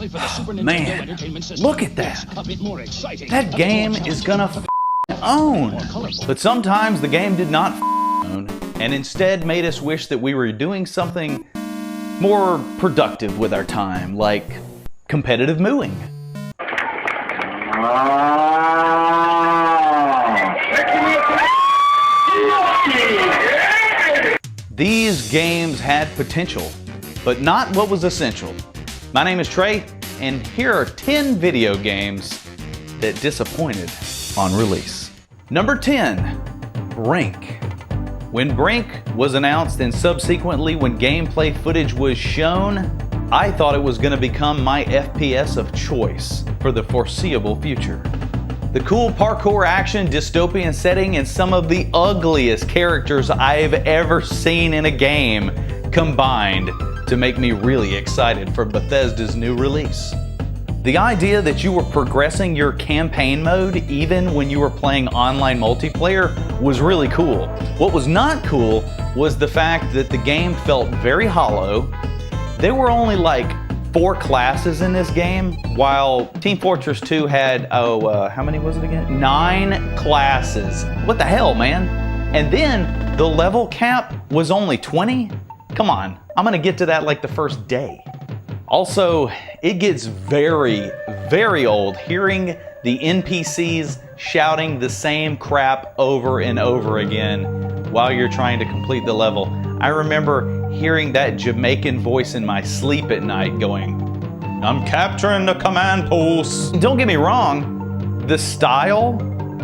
especially for the Super Nintendo Man, Entertainment System. look at that. It's a bit more exciting. That game is gonna own. But sometimes the game did not own, and instead made us wish that we were doing something more productive with our time, like competitive mooing. These games had potential, but not what was essential. My name is Trey, and here are 10 video games that disappointed on release. Number 10, Brink. When Brink was announced and subsequently when gameplay footage was shown, I thought it was going to become my FPS of choice for the foreseeable future. The cool parkour action, dystopian setting, and some of the ugliest characters I've ever seen in a game combined to make me really excited for Bethesda's new release. The idea that you were progressing your campaign mode even when you were playing online multiplayer was really cool. What was not cool was the fact that the game felt very hollow. There were only like 4 classes in this game, while Team Fortress 2 had, how many was it again? 9 classes. What the hell, man? And then the level cap was only 20? Come on, I'm gonna get to that like the first day. Also, it gets very, very old hearing the NPCs shouting the same crap over and over again while you're trying to complete the level. I remember hearing that Jamaican voice in my sleep at night going, "I'm capturing the command post." Don't get me wrong, the style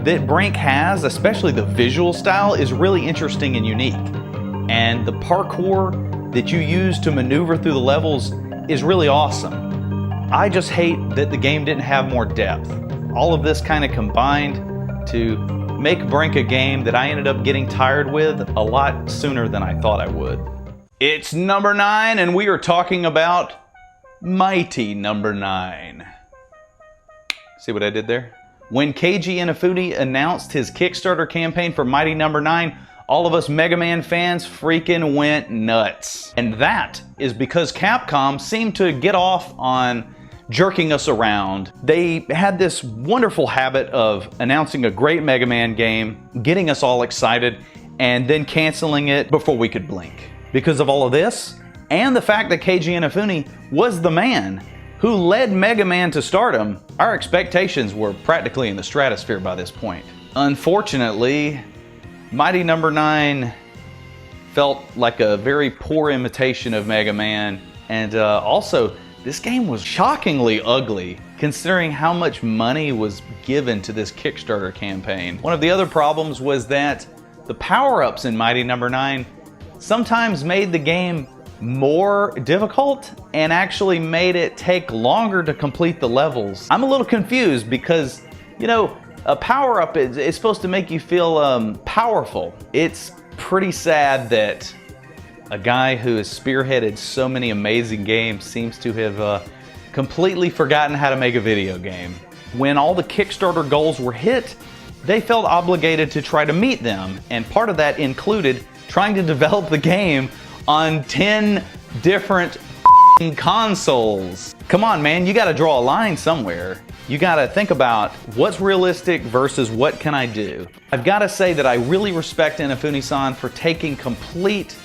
that Brink has, especially the visual style, is really interesting and unique. And the parkour that you use to maneuver through the levels is really awesome. I just hate that the game didn't have more depth. All of this kind of combined to make Brink a game that I ended up getting tired with a lot sooner than I thought I would. It's number 9, and we are talking about Mighty Number 9. See what I did there? When Keiji Inafune announced his Kickstarter campaign for Mighty Number 9, all of us Mega Man fans freaking went nuts. And that is because Capcom seemed to get off on jerking us around. They had this wonderful habit of announcing a great Mega Man game, getting us all excited, and then canceling it before we could blink. Because of all of this, and the fact that Keiji Inafune was the man who led Mega Man to stardom, our expectations were practically in the stratosphere by this point. Unfortunately, Mighty Number 9 felt like a very poor imitation of Mega Man, and also, this game was shockingly ugly considering how much money was given to this Kickstarter campaign. One of the other problems was that the power-ups in Mighty Number 9 sometimes made the game more difficult and actually made it take longer to complete the levels. I'm a little confused because, you know, a power-up is supposed to make you feel powerful. It's pretty sad that a guy who has spearheaded so many amazing games seems to have completely forgotten how to make a video game. When all the Kickstarter goals were hit, they felt obligated to try to meet them, and part of that included trying to develop the game on 10 different consoles. Come on, man, you gotta draw a line somewhere. You gotta think about what's realistic versus what can I do. I've gotta say that I really respect Inafune-san for taking complete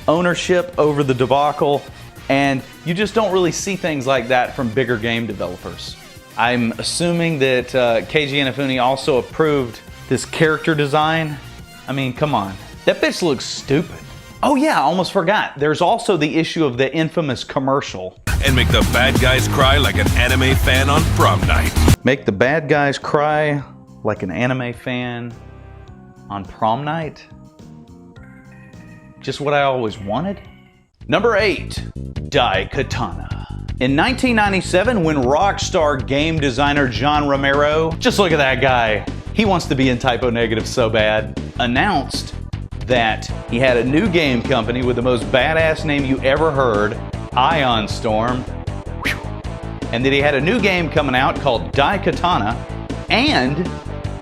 ownership over the debacle, and you just don't really see things like that from bigger game developers. I'm assuming that Keiji Inafune also approved this character design. I mean, come on. That bitch looks stupid. Oh yeah, I almost forgot. There's also the issue of the infamous commercial. And make the bad guys cry like an anime fan on prom night. Make the bad guys cry like an anime fan on prom night? Just what I always wanted? Number 8, Daikatana. In 1997, when Rockstar game designer John Romero, just look at that guy, he wants to be in Typo Negative so bad, announced that he had a new game company with the most badass name you ever heard, Ion Storm, and that he had a new game coming out called Daikatana, and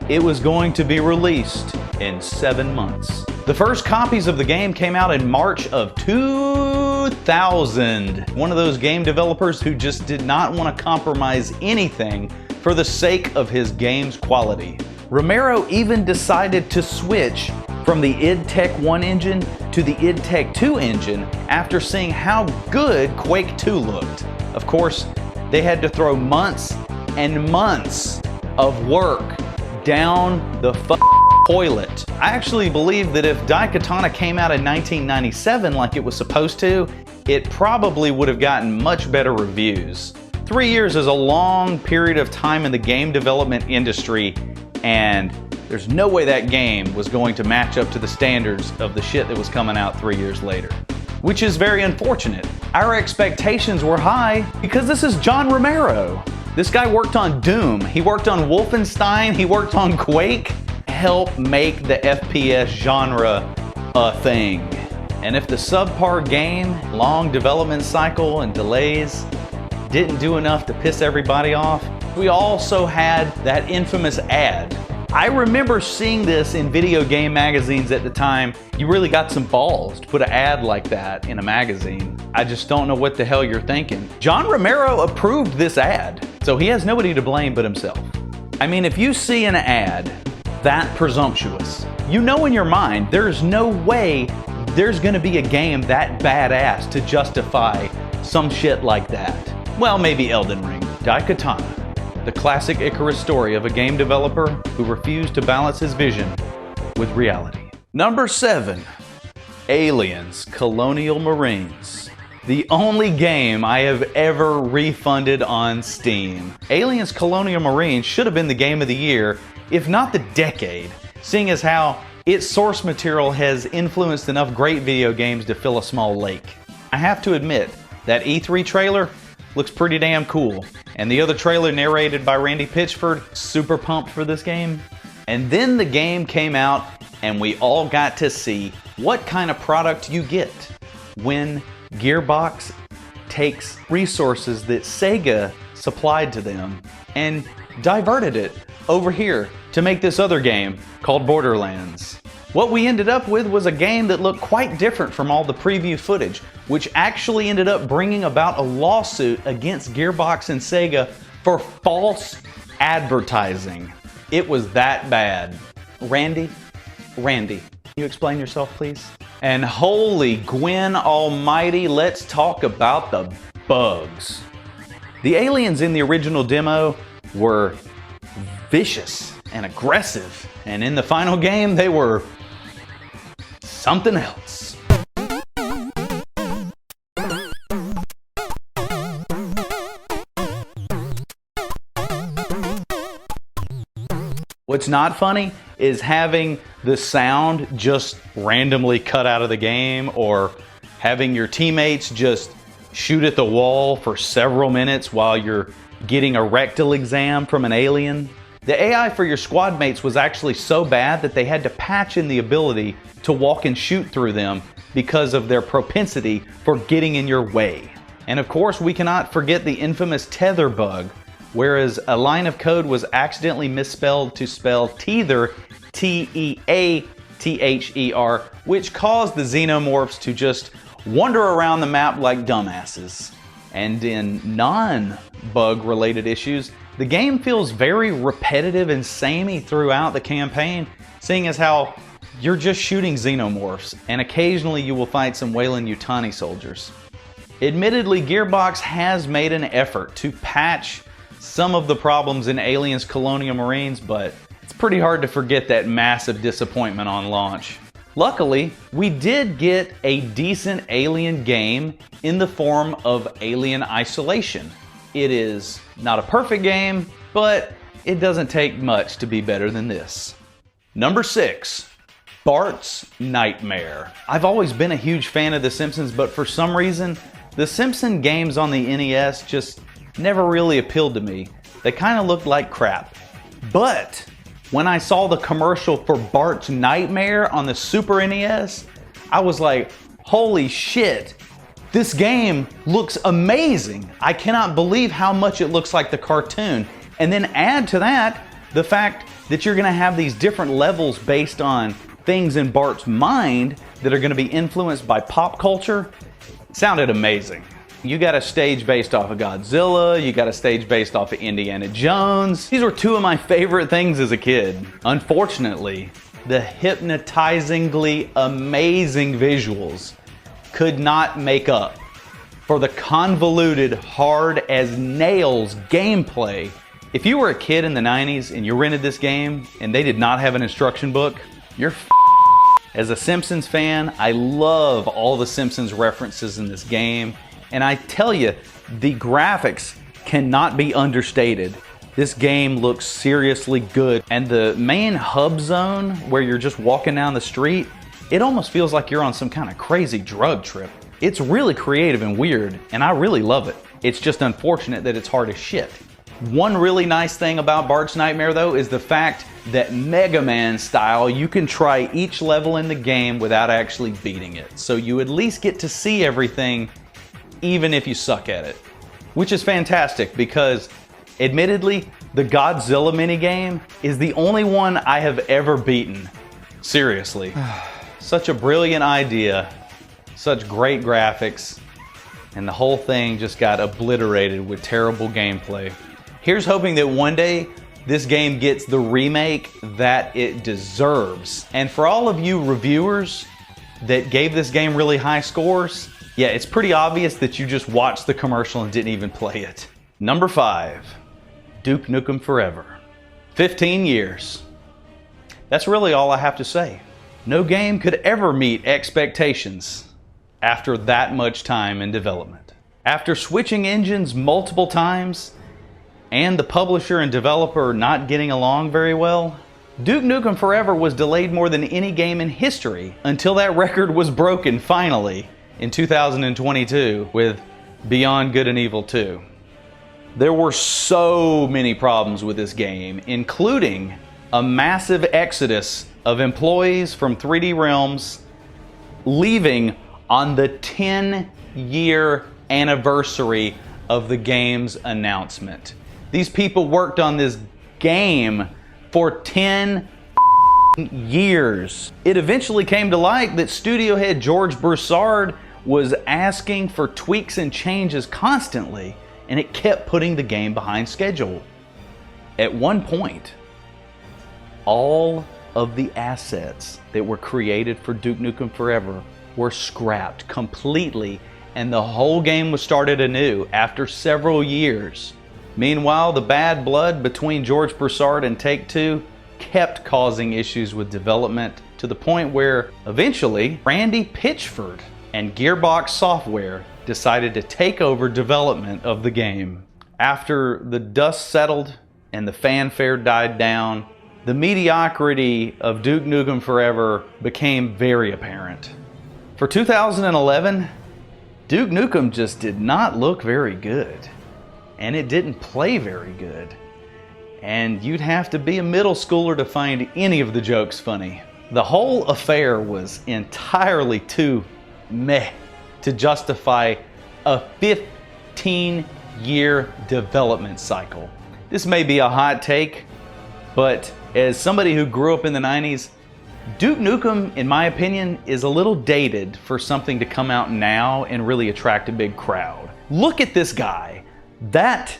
it was going to be released in 7 months. The first copies of the game came out in March of 2000. 2000. One of those game developers who just did not want to compromise anything for the sake of his game's quality. Romero even decided to switch from the id Tech 1 engine to the id Tech 2 engine after seeing how good Quake 2 looked. Of course, they had to throw months and months of work down the toilet. I actually believe that if Daikatana came out in 1997 like it was supposed to, it probably would have gotten much better reviews. 3 years is a long period of time in the game development industry, and there's no way that game was going to match up to the standards of the shit that was coming out 3 years later. Which is very unfortunate. Our expectations were high because this is John Romero. This guy worked on Doom, he worked on Wolfenstein, he worked on Quake. Help make the FPS genre a thing. And if the subpar game, long development cycle, and delays didn't do enough to piss everybody off, we also had that infamous ad. I remember seeing this in video game magazines at the time. You really got some balls to put an ad like that in a magazine. I just don't know what the hell you're thinking. John Romero approved this ad, so he has nobody to blame but himself. I mean, if you see an ad that presumptuous, you know in your mind there's no way there's gonna be a game that badass to justify some shit like that. Well, maybe Elden Ring. Daikatana, the classic Icarus story of a game developer who refused to balance his vision with reality. Number 7, Aliens Colonial Marines. The only game I have ever refunded on Steam. Aliens Colonial Marines should have been the game of the year, if not the decade, seeing as how its source material has influenced enough great video games to fill a small lake. I have to admit, that E3 trailer looks pretty damn cool. And the other trailer narrated by Randy Pitchford, super pumped for this game. And then the game came out and we all got to see what kind of product you get when Gearbox takes resources that Sega supplied to them and diverted it over here to make this other game called Borderlands. What we ended up with was a game that looked quite different from all the preview footage, which actually ended up bringing about a lawsuit against Gearbox and Sega for false advertising. It was that bad. Randy, can you explain yourself, please? And holy Gwen almighty, let's talk about the bugs. The aliens in the original demo were vicious and aggressive, and in the final game they were something else. What's not funny is having the sound just randomly cut out of the game, or having your teammates just shoot at the wall for several minutes while you're getting a rectal exam from an alien. The AI for your squad mates was actually so bad that they had to patch in the ability to walk and shoot through them because of their propensity for getting in your way. And of course, we cannot forget the infamous tether bug, whereas a line of code was accidentally misspelled to spell teether, T-E-A-T-H-E-R, which caused the xenomorphs to just wander around the map like dumbasses. And in non-bug related issues, the game feels very repetitive and samey throughout the campaign, seeing as how you're just shooting xenomorphs, and occasionally you will fight some Weyland-Yutani soldiers. Admittedly, Gearbox has made an effort to patch some of the problems in Aliens Colonial Marines, but it's pretty hard to forget that massive disappointment on launch. Luckily, we did get a decent Alien game in the form of Alien Isolation. It is not a perfect game, but it doesn't take much to be better than this. Number 6, Barts Nightmare. I've always been a huge fan of The Simpsons, but for some reason, the Simpson games on the NES just never really appealed to me. They kind of looked like crap. But when I saw the commercial for Barts Nightmare on the Super NES, I was like, holy shit, this game looks amazing. I cannot believe how much it looks like the cartoon. And then add to that the fact that you're gonna have these different levels based on things in Bart's mind that are gonna be influenced by pop culture. Sounded amazing. You got a stage based off of Godzilla, you got a stage based off of Indiana Jones. These were two of my favorite things as a kid. Unfortunately, the hypnotizingly amazing visuals could not make up for the convoluted, hard as nails gameplay. If you were a kid in the 90s and you rented this game and they did not have an instruction book, you're As a Simpsons fan, I love all the Simpsons references in this game. And I tell you, the graphics cannot be understated. This game looks seriously good. And the main hub zone, where you're just walking down the street, it almost feels like you're on some kind of crazy drug trip. It's really creative and weird, and I really love it. It's just unfortunate that it's hard as shit. One really nice thing about Barts Nightmare, though, is the fact that Mega Man style, you can try each level in the game without actually beating it. So you at least get to see everything, even if you suck at it. Which is fantastic because, admittedly, the Godzilla minigame is the only one I have ever beaten. Seriously. Such a brilliant idea, such great graphics, and the whole thing just got obliterated with terrible gameplay. Here's hoping that one day this game gets the remake that it deserves. And for all of you reviewers that gave this game really high scores, yeah, it's pretty obvious that you just watched the commercial and didn't even play it. Number 5, Duke Nukem Forever. 15 years. That's really all I have to say. No game could ever meet expectations after that much time in development. After switching engines multiple times, and the publisher and developer not getting along very well, Duke Nukem Forever was delayed more than any game in history until that record was broken finally in 2022 with Beyond Good and Evil 2. There were so many problems with this game, including a massive exodus of employees from 3D Realms leaving on the 10-year anniversary of the game's announcement. These people worked on this game for 10 years. It eventually came to light that studio head George Broussard was asking for tweaks and changes constantly, and it kept putting the game behind schedule. At one point, all of the assets that were created for Duke Nukem Forever were scrapped completely, and the whole game was started anew after several years. Meanwhile, the bad blood between George Broussard and Take-Two kept causing issues with development to the point where eventually Randy Pitchford and Gearbox Software decided to take over development of the game. After the dust settled and the fanfare died down, the mediocrity of Duke Nukem Forever became very apparent. For 2011, Duke Nukem just did not look very good. And it didn't play very good. And you'd have to be a middle schooler to find any of the jokes funny. The whole affair was entirely too meh to justify a 15-year development cycle. This may be a hot take, but as somebody who grew up in the 90s, Duke Nukem, in my opinion, is a little dated for something to come out now and really attract a big crowd. Look at this guy. That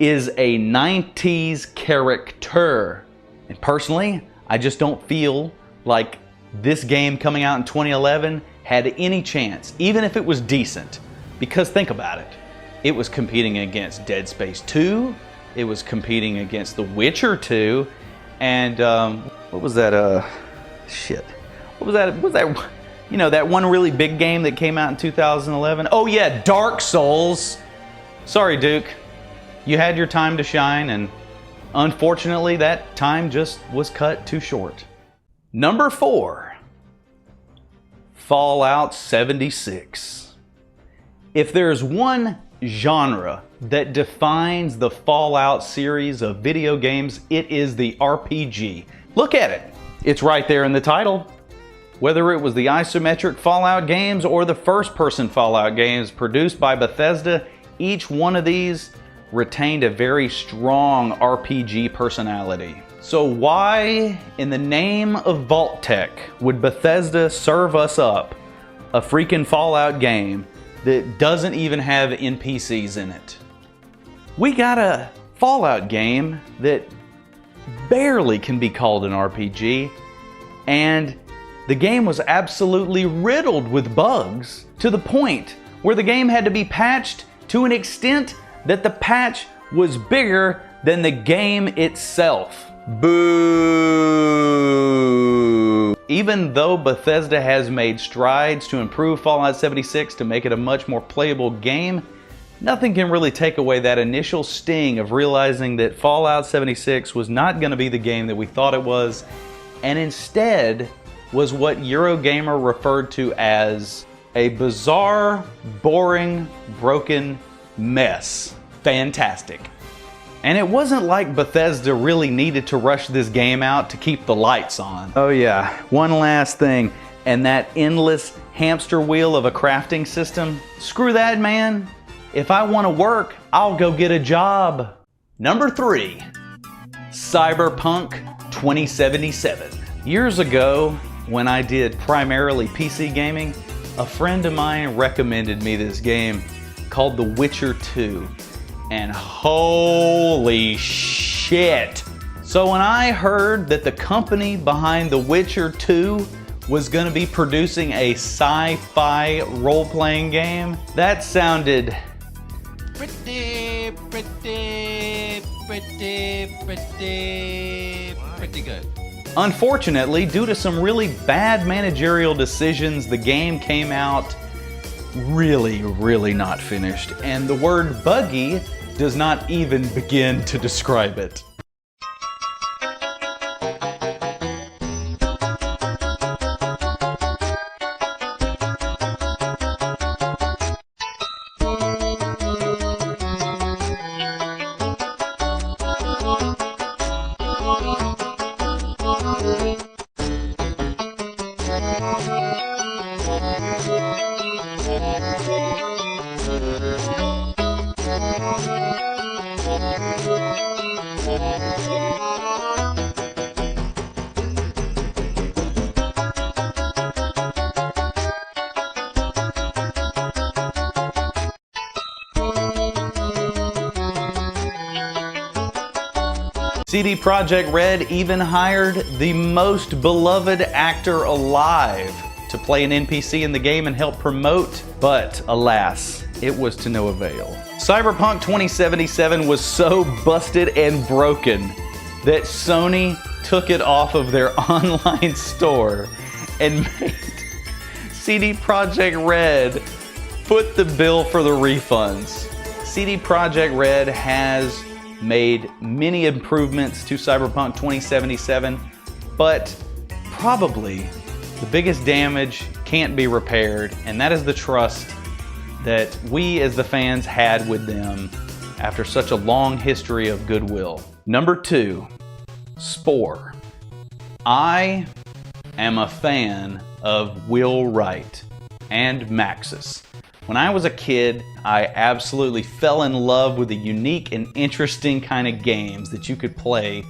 is a 90s character. And personally, I just don't feel like this game coming out in 2011 had any chance, even if it was decent. Because think about it. It was competing against Dead Space 2, it was competing against The Witcher 2, and what was that, What was that, you know, that one really big game that came out in 2011? Oh yeah, Dark Souls. Sorry, Duke. You had your time to shine, and unfortunately, that time just was cut too short. Number 4, Fallout 76. If there's one genre that defines the Fallout series of video games, it is the RPG. Look at it. It's right there in the title. Whether it was the isometric Fallout games or the first-person Fallout games produced by Bethesda, each one of these retained a very strong RPG personality. So why, in the name of Vault Tech, would Bethesda serve us up a freaking Fallout game that doesn't even have NPCs in it. We got a Fallout game that barely can be called an RPG, and the game was absolutely riddled with bugs to the point where the game had to be patched to an extent that the patch was bigger than the game itself. Boo! Even though Bethesda has made strides to improve Fallout 76 to make it a much more playable game, nothing can really take away that initial sting of realizing that Fallout 76 was not going to be the game that we thought it was, and instead was what Eurogamer referred to as a bizarre, boring, broken mess. Fantastic. And it wasn't like Bethesda really needed to rush this game out to keep the lights on. Oh yeah, one last thing, and that endless hamster wheel of a crafting system? Screw that, man. If I want to work, I'll go get a job. Number 3, Cyberpunk 2077. Years ago, when I did primarily PC gaming, a friend of mine recommended me this game called The Witcher 2. And holy shit. So when I heard that the company behind The Witcher 2 was going to be producing a sci-fi role-playing game, that sounded pretty good. Unfortunately, due to some really bad managerial decisions, the game came out really not finished, and the word buggy does not even begin to describe it. CD Projekt Red even hired the most beloved actor alive to play an NPC in the game and help promote, but alas, it was to no avail. Cyberpunk 2077 was so busted and broken that Sony took it off of their online store and made CD Projekt Red foot the bill for the refunds. CD Projekt Red has made many improvements to Cyberpunk 2077, but probably the biggest damage can't be repaired, and that is the trust that we as the fans had with them after such a long history of goodwill. Number 2, Spore. I am a fan of Will Wright and Maxis. When I was a kid, I absolutely fell in love with the unique and interesting kind of games that you could play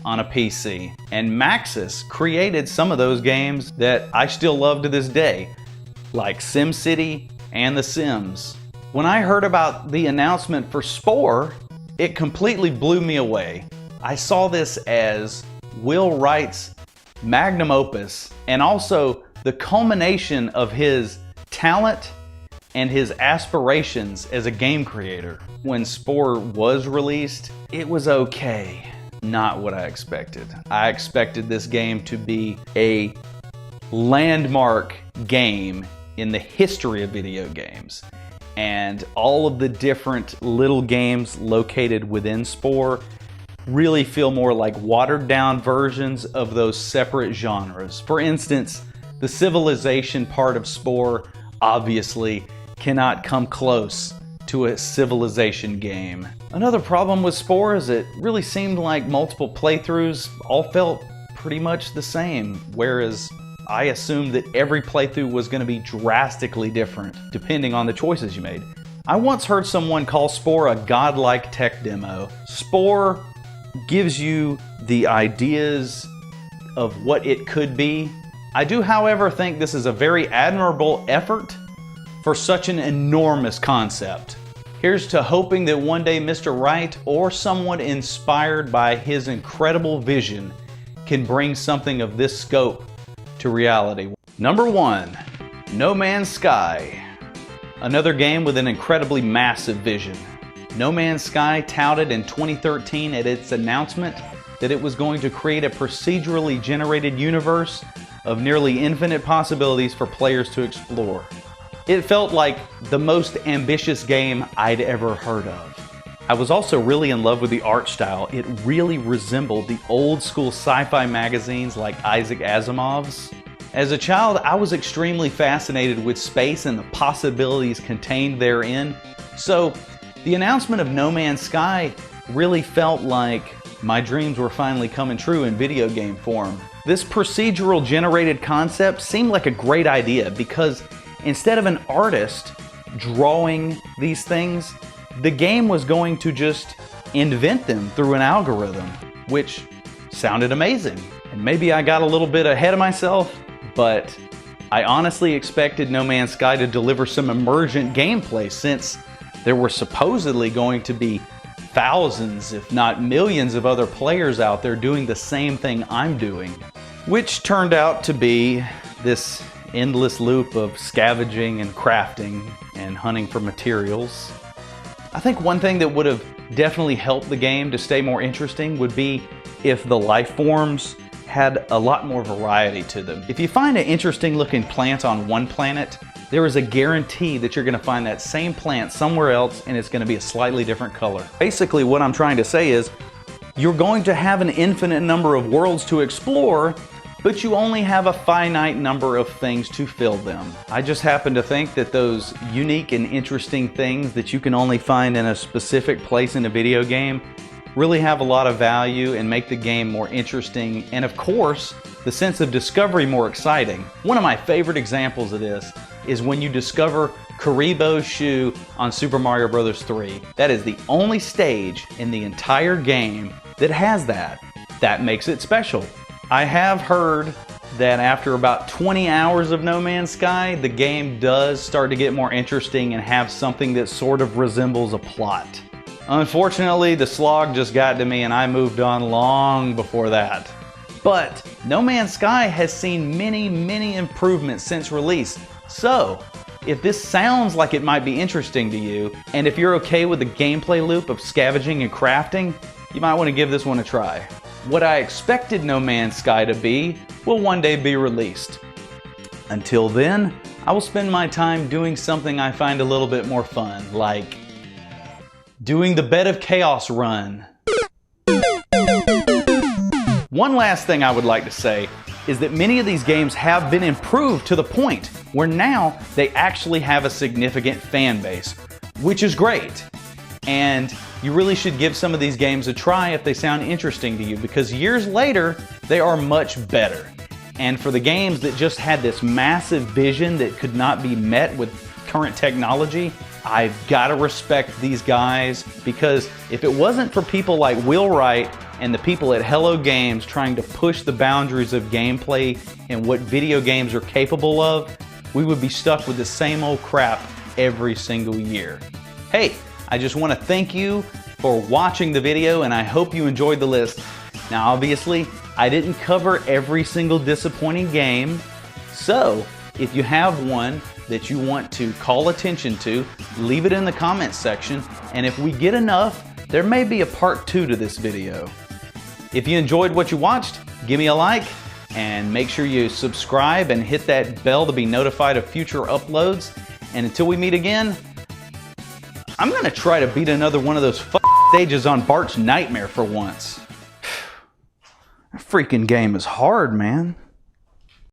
on a PC. And Maxis created some of those games that I still love to this day, like SimCity and The Sims. When I heard about the announcement for Spore, it completely blew me away. I saw this as Will Wright's magnum opus, and also the culmination of his talent and his aspirations as a game creator. When Spore was released, it was okay. Not what I expected. I expected this game to be a landmark game in the history of video games. And all of the different little games located within Spore really feel more like watered down versions of those separate genres. For instance, the Civilization part of Spore obviously cannot come close to a Civilization game. Another problem with Spore is it really seemed like multiple playthroughs all felt pretty much the same, whereas I assumed that every playthrough was going to be drastically different depending on the choices you made. I once heard someone call Spore a godlike tech demo. Spore gives you the ideas of what it could be. I do, however, think this is a very admirable effort, for such an enormous concept. Here's to hoping that one day Mr. Wright or someone inspired by his incredible vision can bring something of this scope to reality. Number 1, No Man's Sky. Another game with an incredibly massive vision. No Man's Sky touted in 2013 at its announcement that it was going to create a procedurally generated universe of nearly infinite possibilities for players to explore. It felt like the most ambitious game I'd ever heard of. I was also really in love with the art style. It really resembled the old school sci-fi magazines like Isaac Asimov's. As a child, I was extremely fascinated with space and the possibilities contained therein. So the announcement of No Man's Sky really felt like my dreams were finally coming true in video game form. This procedural generated concept seemed like a great idea because instead of an artist drawing these things, the game was going to just invent them through an algorithm, which sounded amazing. And maybe I got a little bit ahead of myself, but I honestly expected No Man's Sky to deliver some emergent gameplay since there were supposedly going to be thousands, if not millions of other players out there doing the same thing I'm doing, which turned out to be this endless loop of scavenging and crafting and hunting for materials. I think one thing that would have definitely helped the game to stay more interesting would be if the life forms had a lot more variety to them. If you find an interesting looking plant on one planet, there is a guarantee that you're going to find that same plant somewhere else and it's going to be a slightly different color. Basically what I'm trying to say is you're going to have an infinite number of worlds to explore, but you only have a finite number of things to fill them. I just happen to think that those unique and interesting things that you can only find in a specific place in a video game really have a lot of value and make the game more interesting, and of course, the sense of discovery more exciting. One of my favorite examples of this is when you discover Karibo's shoe on Super Mario Bros. 3. That is the only stage in the entire game that has that. That makes it special. I have heard that after about 20 hours of No Man's Sky, the game does start to get more interesting and have something that sort of resembles a plot. Unfortunately, the slog just got to me and I moved on long before that. But No Man's Sky has seen many improvements since release. So, if this sounds like it might be interesting to you, and if you're okay with the gameplay loop of scavenging and crafting, you might want to give this one a try. What I expected No Man's Sky to be will one day be released. Until then, I will spend my time doing something I find a little bit more fun, like doing the Bed of Chaos run. One last thing I would like to say is that many of these games have been improved to the point where now they actually have a significant fan base, which is great. And you really should give some of these games a try if they sound interesting to you, because years later, they are much better. And for the games that just had this massive vision that could not be met with current technology, I've got to respect these guys, because if it wasn't for people like Will Wright and the people at Hello Games trying to push the boundaries of gameplay and what video games are capable of, we would be stuck with the same old crap every single year. Hey, I just want to thank you for watching the video, and I hope you enjoyed the list. Now obviously, I didn't cover every single disappointing game, so if you have one that you want to call attention to, leave it in the comments section, and if we get enough, there may be a part 2 to this video. If you enjoyed what you watched, give me a like, and make sure you subscribe and hit that bell to be notified of future uploads. And until we meet again, I'm gonna try to beat another one of those stages on Barts Nightmare for once. That freaking game is hard, man.